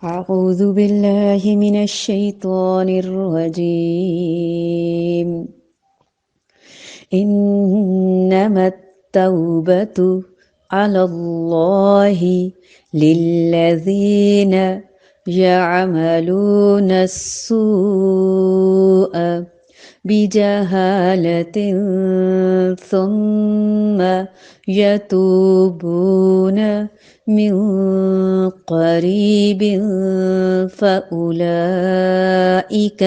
أعوذ بالله من الشيطان الرجيم. إنما التوبة على الله للذين يعملون السوء بجهالة ثم يتوبون من قريب فأولئك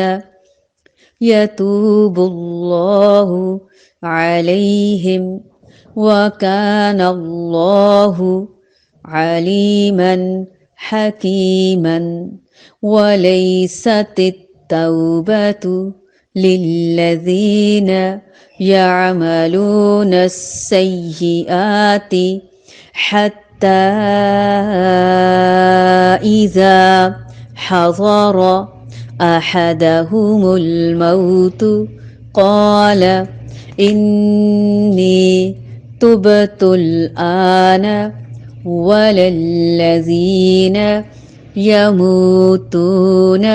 يتوب الله عليهم وكان الله عليما حكيما. وليست التوبة للذين يعملون السيئات حتى إذا حضر أحدهم الموت قال إني تبت الآن ولا الذين يموتون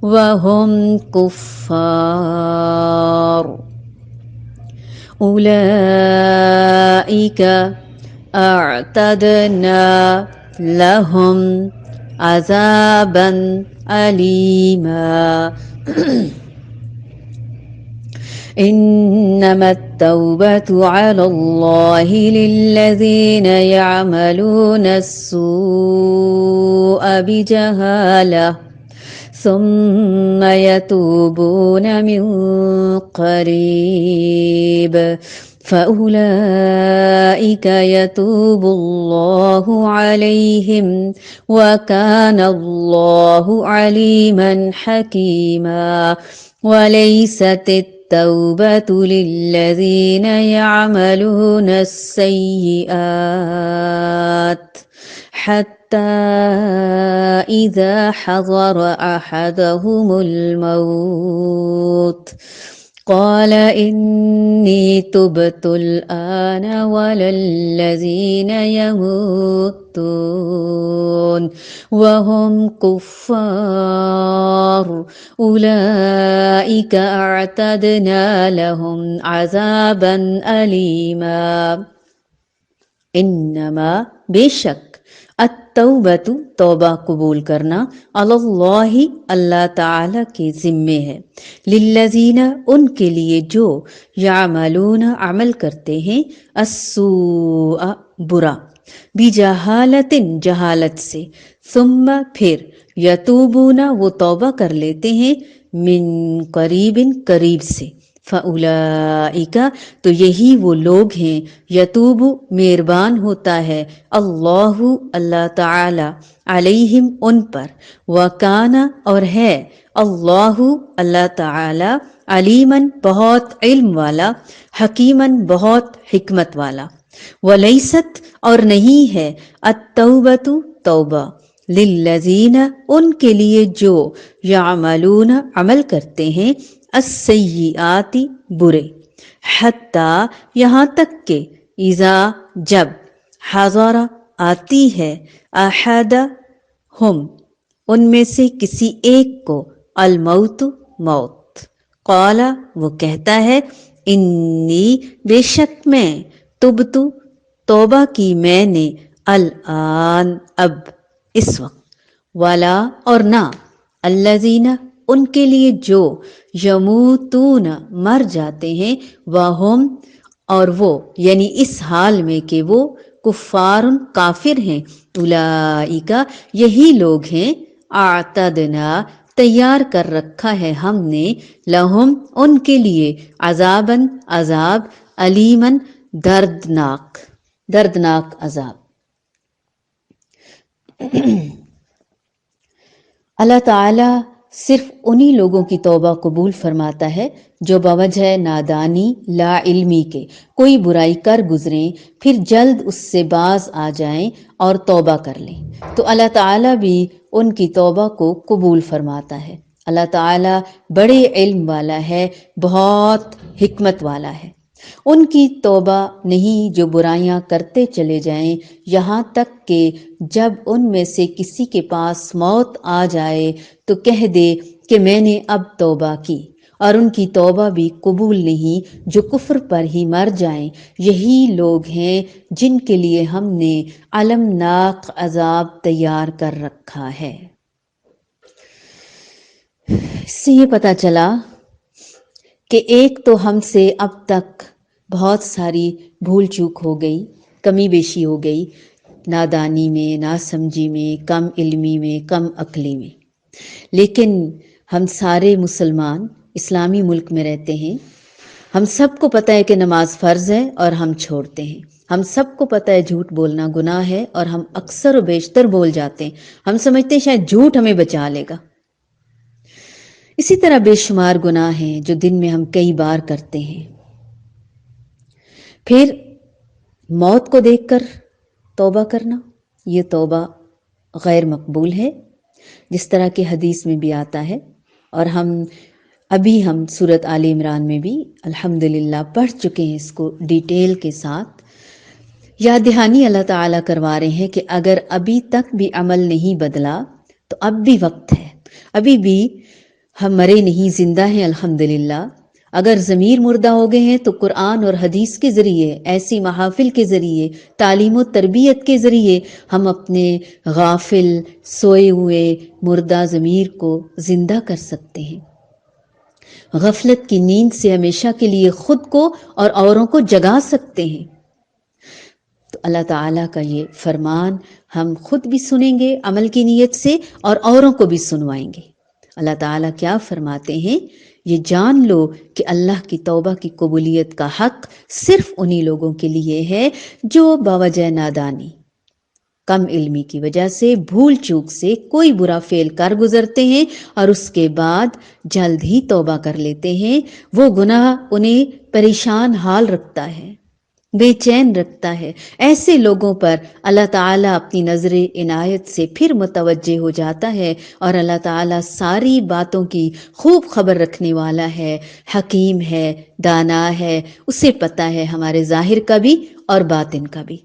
وهم كفار أولئك أعتدنا لهم عذابا أليما. إنما التوبة على الله للذين يعملون السوء بجهالة ثم يتوبون من قريب فأولئك يتوب الله عليهم وكان الله عليما حكيما. وليست التوبة للذين يعملون السيئات حتى إذا حضر أحدهم الموت قال إني تبت الآن ولا الذين يموتون وهم كفار أولئك أعتدنا لهم عذابا أليما. انما بے شک التوبۃ توبہ قبول کرنا اللہ اللہ تعالی کے ذمے ہے، للذین ان کے لیے جو یعملون عمل کرتے ہیں السوء برا بجہالت جہالت سے، ثم پھر یتوبون وہ توبہ کر لیتے ہیں من قریب قریب سے، فَأُولَئِكَ تو یہی وہ لوگ ہیں، یتوب مہربان ہوتا ہے اللہ اللہ تعالی علیہم ان پر، وَكَانَ اور ہے اللہ اللہ تعالی علیماً بہت علم والا، حکیماً بہت حکمت والا. وَلَيْسَتْ اور نہیں ہے التوبۃ توبہ للذین ان کے لیے جو یعملون عمل کرتے ہیں السیئات برے، حتیٰ یہاں تک کہ اذا جب حضر آتی ہے احدہم ان میں سے کسی ایک کو الموت موت، قال وہ کہتا ہے انی بے شک میں تبت توبہ کی میں نے الآن اب اس وقت، ولا اور نہ الذین ان کے لیے جو یموتون مر جاتے ہیں وہم اور وہ یعنی اس حال میں کہ وہ کفار کافر ہیں، اولئک یہی لوگ ہیں اعتدنا تیار کر رکھا ہے ہم نے لہم ان کے لیے عذاباً عذاب علیماً دردناک عذاب. اللہ تعالی صرف انہی لوگوں کی توبہ قبول فرماتا ہے جو بوجہ نادانی لا علمی کے کوئی برائی کر گزریں پھر جلد اس سے باز آ جائیں اور توبہ کر لیں، تو اللہ تعالی بھی ان کی توبہ کو قبول فرماتا ہے. اللہ تعالی بڑے علم والا ہے، بہت حکمت والا ہے. ان کی توبہ نہیں جو برائیاں کرتے چلے جائیں یہاں تک کہ جب ان میں سے کسی کے پاس موت آ جائے تو کہہ دے کہ میں نے اب توبہ کی، اور ان کی توبہ بھی قبول نہیں جو کفر پر ہی مر جائیں۔ یہی لوگ ہیں جن کے لیے ہم نے المناک عذاب تیار کر رکھا ہے۔ اس سے یہ پتہ چلا کہ ایک تو ہم سے اب تک بہت ساری بھول چوک ہو گئی، کمی بیشی ہو گئی، نادانی میں، ناسمجھی میں، کم علمی میں، کم عقلی میں، لیکن ہم سارے مسلمان اسلامی ملک میں رہتے ہیں۔ ہم سب کو پتہ ہے کہ نماز فرض ہے اور ہم چھوڑتے ہیں۔ ہم سب کو پتہ ہے جھوٹ بولنا گناہ ہے اور ہم اکثر و بیشتر بول جاتے ہیں۔ ہم سمجھتے ہیں شاید جھوٹ ہمیں بچا لے گا۔ اسی طرح بے شمار گناہ ہیں جو دن میں ہم کئی بار کرتے ہیں۔ پھر موت کو دیکھ کر توبہ کرنا، یہ توبہ غیر مقبول ہے، جس طرح کہ حدیث میں بھی آتا ہے، اور ہم سورۃ آل عمران میں بھی الحمدللہ پڑھ چکے ہیں اس کو ڈیٹیل کے ساتھ۔ یاد دہانی اللہ تعالیٰ کروا رہے ہیں کہ اگر ابھی تک بھی عمل نہیں بدلا تو اب بھی وقت ہے، ابھی بھی ہم مرے نہیں، زندہ ہیں الحمدللہ۔ اگر ضمیر مردہ ہو گئے ہیں تو قرآن اور حدیث کے ذریعے، ایسی محافل کے ذریعے، تعلیم و تربیت کے ذریعے ہم اپنے غافل سوئے ہوئے مردہ ضمیر کو زندہ کر سکتے ہیں۔ غفلت کی نیند سے ہمیشہ کے لیے خود کو اور اوروں کو جگا سکتے ہیں۔ تو اللہ تعالیٰ کا یہ فرمان ہم خود بھی سنیں گے عمل کی نیت سے، اور اوروں کو بھی سنوائیں گے۔ اللہ تعالیٰ کیا فرماتے ہیں؟ یہ جان لو کہ اللہ کی توبہ کی قبولیت کا حق صرف انہی لوگوں کے لیے ہے جو بوجہ نادانی، کم علمی کی وجہ سے، بھول چوک سے کوئی برا فعل کر گزرتے ہیں اور اس کے بعد جلد ہی توبہ کر لیتے ہیں۔ وہ گناہ انہیں پریشان حال رکھتا ہے، بے چین رکھتا ہے۔ ایسے لوگوں پر اللہ تعالیٰ اپنی نظر عنایت سے پھر متوجہ ہو جاتا ہے، اور اللہ تعالیٰ ساری باتوں کی خوب خبر رکھنے والا ہے، حکیم ہے، دانا ہے، اسے پتہ ہے ہمارے ظاہر کا بھی اور باطن کا بھی۔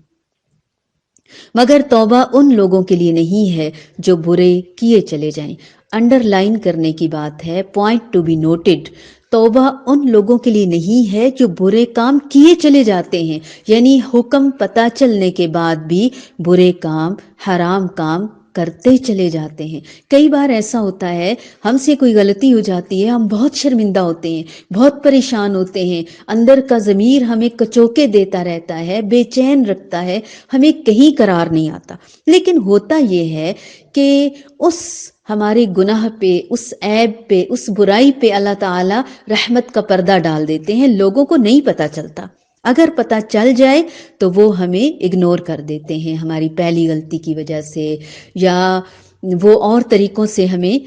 مگر توبہ ان لوگوں کے لیے نہیں ہے جو برے کیے چلے جائیں۔ انڈر لائن کرنے کی بات ہے، پوائنٹ ٹو بی نوٹڈ۔ توبہ ان لوگوں کے لیے نہیں ہے جو برے کام کیے چلے جاتے ہیں، یعنی حکم پتہ چلنے کے بعد بھی برے کام، حرام کام کرتے چلے جاتے ہیں۔ کئی بار ایسا ہوتا ہے، ہم سے کوئی غلطی ہو جاتی ہے، ہم بہت شرمندہ ہوتے ہیں، بہت پریشان ہوتے ہیں، اندر کا ضمیر ہمیں کچوکے دیتا رہتا ہے، بے چین رکھتا ہے، ہمیں کہیں قرار نہیں آتا۔ لیکن ہوتا یہ ہے کہ اس ہمارے گناہ پہ، اس عیب پہ، اس برائی پہ اللہ تعالیٰ رحمت کا پردہ ڈال دیتے ہیں، لوگوں کو نہیں پتہ چلتا۔ اگر پتہ چل جائے تو وہ ہمیں اگنور کر دیتے ہیں ہماری پہلی غلطی کی وجہ سے، یا وہ اور طریقوں سے ہمیں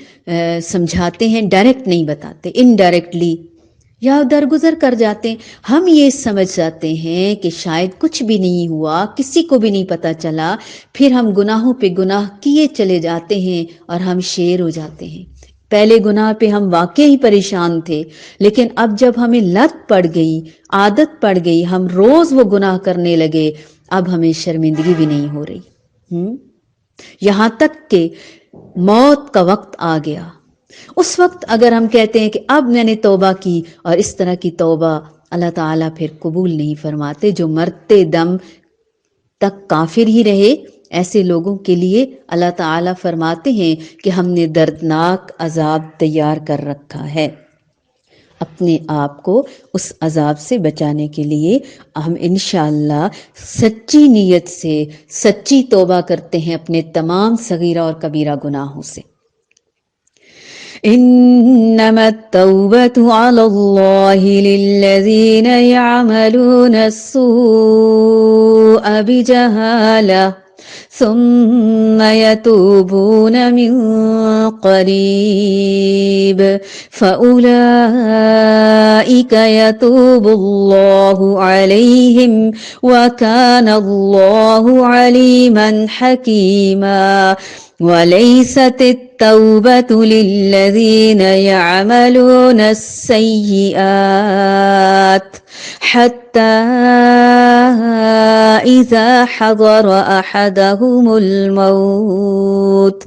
سمجھاتے ہیں، ڈائریکٹ نہیں بتاتے، انڈائریکٹلی یا درگزر کر جاتے ہیں۔ ہم یہ سمجھ جاتے ہیں کہ شاید کچھ بھی نہیں ہوا، کسی کو بھی نہیں پتہ چلا، پھر ہم گناہوں پہ گناہ کیے چلے جاتے ہیں اور ہم شیر ہو جاتے ہیں۔ پہلے گناہ پہ ہم واقعی پریشان تھے، لیکن اب جب ہمیں لت پڑ گئی، عادت پڑ گئی، ہم روز وہ گناہ کرنے لگے، اب ہمیں شرمندگی بھی نہیں ہو رہی، یہاں تک کہ موت کا وقت آ گیا۔ اس وقت اگر ہم کہتے ہیں کہ اب میں نے توبہ کی، اور اس طرح کی توبہ اللہ تعالیٰ پھر قبول نہیں فرماتے۔ جو مرتے دم تک کافر ہی رہے، ایسے لوگوں کے لیے اللہ تعالیٰ فرماتے ہیں کہ ہم نے دردناک عذاب تیار کر رکھا ہے۔ اپنے آپ کو اس عذاب سے بچانے کے لیے ہم انشاءاللہ سچی نیت سے سچی توبہ کرتے ہیں اپنے تمام صغیرہ اور کبیرہ گناہوں سے۔ انما التوبة على الله للذين يعملون السوء بجهالة ثم يتوبون من قريب فأولئك يتوب الله عليهم وكان الله عليما حكيما۔ وليست التوبة للذين يعملون السيئات حتى إذا حضر أحدهم الموت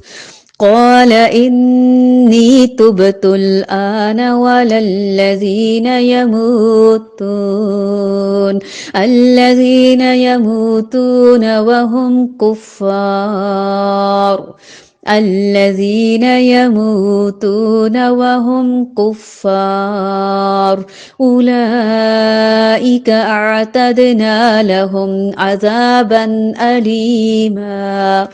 قال إني تبت الآن ولا الذين يموتون وهم كفار أولئك أعتدنا لهم عذابا أليما